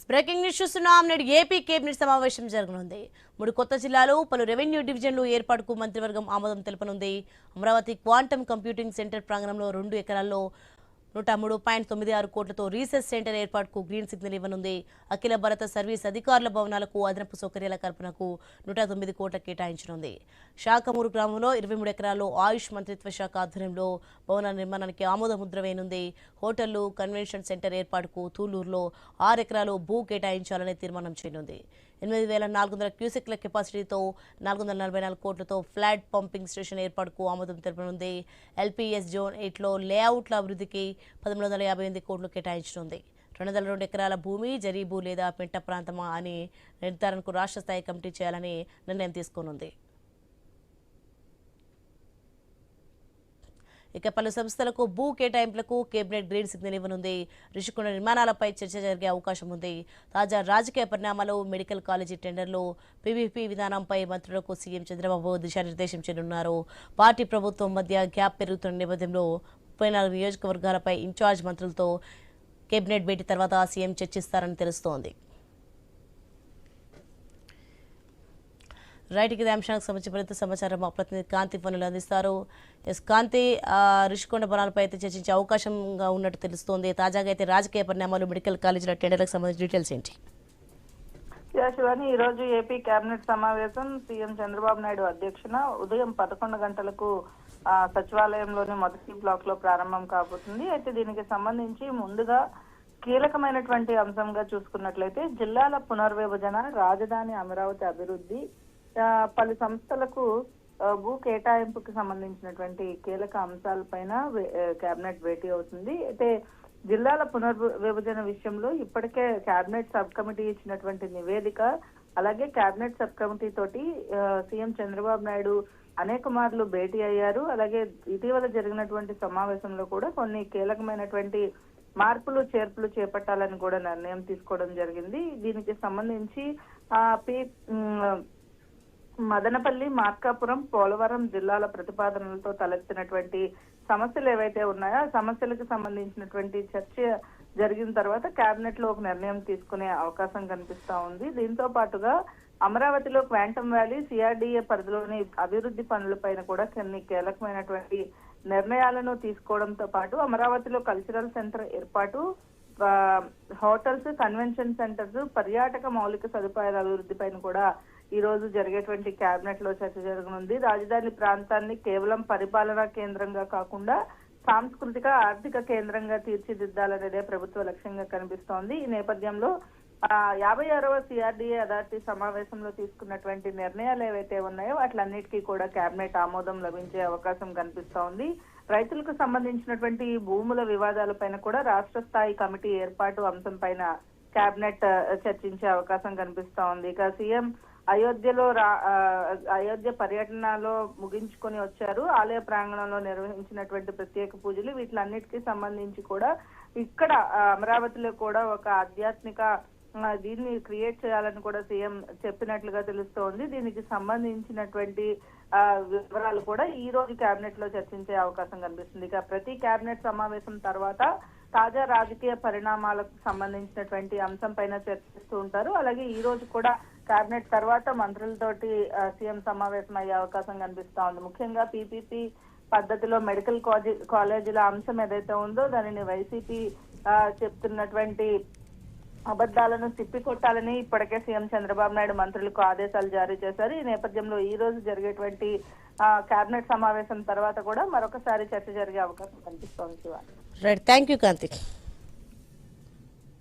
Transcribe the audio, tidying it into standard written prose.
Breaking news చూస్తున్నాం. నేడు AP cabinet సమావేశం జరగనుంది. 3 కొత్త జిల్లాలు, పలు రెవెన్యూ డివిజన్లు ఏర్పాటుకు మంత్రివర్గం ఆమోదం తెలుపనుంది. అమరావతి క్వాంటమ్ కంప్యూటింగ్ సెంటర్ ప్రాంగణంలో 2 ఎకరాల్లో 103.96 కోట్లతో రీసెర్చ్ సెంటర్ ఏర్పాటుకు గ్రీన్ సిగ్నల్ ఇవ్వనుంది. అఖిల భారత సర్వీస్ అధికారుల భవనాలకు అదనపు సౌకర్యాల కల్పనకు 109 కోట్ల కేటాయించనుంది. శాఖమూరు గ్రామంలో 23 ఎకరాల్లో ఆయుష్ మంత్రిత్వ శాఖ ఆధ్వర్యంలో భవన నిర్మాణానికి ఆమోద ముద్ర వేయనుంది. హోటళ్లు, కన్వెన్షన్ సెంటర్ ఏర్పాటుకు తూలూరులో 6 ఎకరాలు భూ కేటాయించాలని తీర్మానం చేయనుంది. 8,400 క్యూసెక్ల కెపాసిటీతో 444 కోట్లతో ఫ్లాట్ పంపింగ్ స్టేషన్ ఏర్పాటుకు ఆమోదం తెలపనుంది. ఎల్పీఎస్ జోన్ 8లో లేఅవుట్ల అభివృద్ధికి 1,358 కోట్లు కేటాయించనుంది. 202 ఎకరాల భూమి జరీబు లేదా పెంట ప్రాంతమా అని నిర్ధారణకు రాష్ట్ర స్థాయి కమిటీ చేయాలని నిర్ణయం తీసుకోనుంది. ఇక పలు సంస్థలకు భూ కేటాయింపులకు కేబినెట్ గ్రీన్ సిగ్నల్ ఇవ్వనుంది. రిషికొండ నిర్మాణాలపై చర్చ జరిగే అవకాశం ఉంది. తాజా రాజకీయ పరిణామాలు, మెడికల్ కాలేజీ టెండర్లు, పీవీపీ విధానంపై మంత్రులకు సీఎం చంద్రబాబు దిశానిర్దేశం చేయనున్నారు. పార్టీ ప్రభుత్వం మధ్య గ్యాప్ పెరుగుతున్న నేపథ్యంలో 34 నియోజకవర్గాలపై ఇన్ఛార్జ్ మంత్రులతో కేబినెట్ భేటీ తర్వాత సీఎం చర్చిస్తారని తెలుస్తోంది. రైట్, ఇదే అంశానికి సంబంధించి మరింత సమాచారం మా ప్రతినిధి కాంతి ఫోన్లు అందిస్తారు. కాంతి, రిషికొండ బనాలపై అయితే చర్చించే అవకాశంగా ఉన్నట్టు తెలుస్తోంది. తాజాగా అయితే రాజకీయ పరిణామాలు, మెడికల్ కాలేజీల టెండర్లకు సంబంధించిన డీటెయిల్స్ ఏంటి? శివాని, ఈ రోజు ఏపీ కేబినెట్ సమావేశం సీఎం చంద్రబాబు నాయుడు అధ్యక్షన ఉదయం 11 గంటలకు సచివాలయంలోని మొదటి బ్లాక్ లో ప్రారంభం కాబోతుంది. అయితే దీనికి సంబంధించి ముందుగా కీలకమైనటువంటి అంశంగా చూసుకున్నట్లయితే జిల్లాల పునర్విభజన, రాజధాని అమరావతి అభివృద్ధి, పలు సంస్థలకు భూ కేటాయింపుకి సంబంధించినటువంటి కీలక అంశాలపైన కేబినెట్ భేటీ అవుతుంది. అయితే జిల్లాల పునర్విభజన విషయంలో ఇప్పటికే కేబినెట్ సబ్ కమిటీ ఇచ్చినటువంటి నివేదిక, అలాగే కేబినెట్ సబ్ కమిటీ తోటి సీఎం చంద్రబాబు నాయుడు అనేక మార్లు భేటీ అయ్యారు. అలాగే ఇటీవల జరిగినటువంటి సమావేశంలో కూడా కొన్ని కీలకమైనటువంటి మార్పులు చేర్పులు చేపట్టాలని కూడా నిర్ణయం తీసుకోవడం జరిగింది. దీనికి సంబంధించి మదనపల్లి, మార్కాపురం, పోలవరం జిల్లాల ప్రతిపాదనలతో తలెత్తినటువంటి సమస్యలు ఏవైతే ఉన్నాయో ఆ సమస్యలకు సంబంధించినటువంటి చర్చ జరిగిన తర్వాత కేబినెట్ లో ఒక నిర్ణయం తీసుకునే అవకాశం కనిపిస్తా ఉంది. దీంతో పాటుగా అమరావతిలో క్వాంటమ్ వ్యాలీ, సిఆర్డీఏ పరిధిలోని అభివృద్ధి పనులపైన కూడా కొన్ని కీలకమైనటువంటి నిర్ణయాలను తీసుకోవడంతో పాటు అమరావతిలో కల్చరల్ సెంటర్ ఏర్పాటు, హోటల్స్, కన్వెన్షన్ సెంటర్స్, పర్యాటక మౌలిక సదుపాయాల అభివృద్ధి పైన కూడా ఈ రోజు జరిగేటువంటి కేబినెట్ లో చర్చ జరగనుంది. రాజధాని ప్రాంతాన్ని కేవలం పరిపాలనా కేంద్రంగా కాకుండా సాంస్కృతిక, ఆర్థిక కేంద్రంగా తీర్చిదిద్దాలనేదే ప్రభుత్వ లక్ష్యంగా కనిపిస్తోంది. ఈ నేపథ్యంలో 56వ సిఆర్డీఏ అథారిటీ సమావేశంలో తీసుకున్నటువంటి నిర్ణయాలు ఏవైతే ఉన్నాయో వాటిలన్నిటికీ కూడా కేబినెట్ ఆమోదం లభించే అవకాశం కనిపిస్తా ఉంది. రైతులకు సంబంధించినటువంటి భూముల వివాదాలపైన కూడా రాష్ట్ర స్థాయి కమిటీ ఏర్పాటు అంశం పైన కేబినెట్ చర్చించే అవకాశం కనిపిస్తా ఉంది. ఇక సీఎం అయోధ్య పర్యటనలో ముగించుకొని వచ్చారు. ఆలయ ప్రాంగణంలో నిర్వహించినటువంటి ప్రత్యేక పూజలు, వీటిలన్నిటికీ సంబంధించి కూడా ఇక్కడ అమరావతిలో కూడా ఒక ఆధ్యాత్మిక దీన్ని క్రియేట్ చేయాలని కూడా సీఎం చెప్పినట్లుగా తెలుస్తోంది. దీనికి సంబంధించినటువంటి వివరాలు కూడా ఈ రోజు కేబినెట్ లో చర్చించే అవకాశం కనిపిస్తుంది. ఇక ప్రతి కేబినెట్ సమావేశం తర్వాత తాజా రాజకీయ పరిణామాలకు సంబంధించినటువంటి అంశం పైన చర్చిస్తూ ఉంటారు. అలాగే ఈ రోజు కూడా కేబినెట్ తర్వాత మంత్రులతోటి సీఎం సమావేశం అయ్యే అవకాశం కనిపిస్తా ఉంది. ముఖ్యంగా పీపీపీ పద్ధతిలో మెడికల్ కాలేజీల అంశం ఏదైతే ఉందో దానిని వైసీపీ చెప్తున్నటువంటి అబద్దాలను తిప్పికొట్టాలని ఇప్పటికే సీఎం చంద్రబాబు నాయుడు మంత్రులకు ఆదేశాలు జారీ చేశారు. ఈ నేపథ్యంలో ఈ రోజు జరిగేటువంటి కేబినెట్ సమావేశం తర్వాత కూడా మరొకసారి చర్చ జరిగే అవకాశం కనిపిస్తోంది. Right, thank you Kanthi.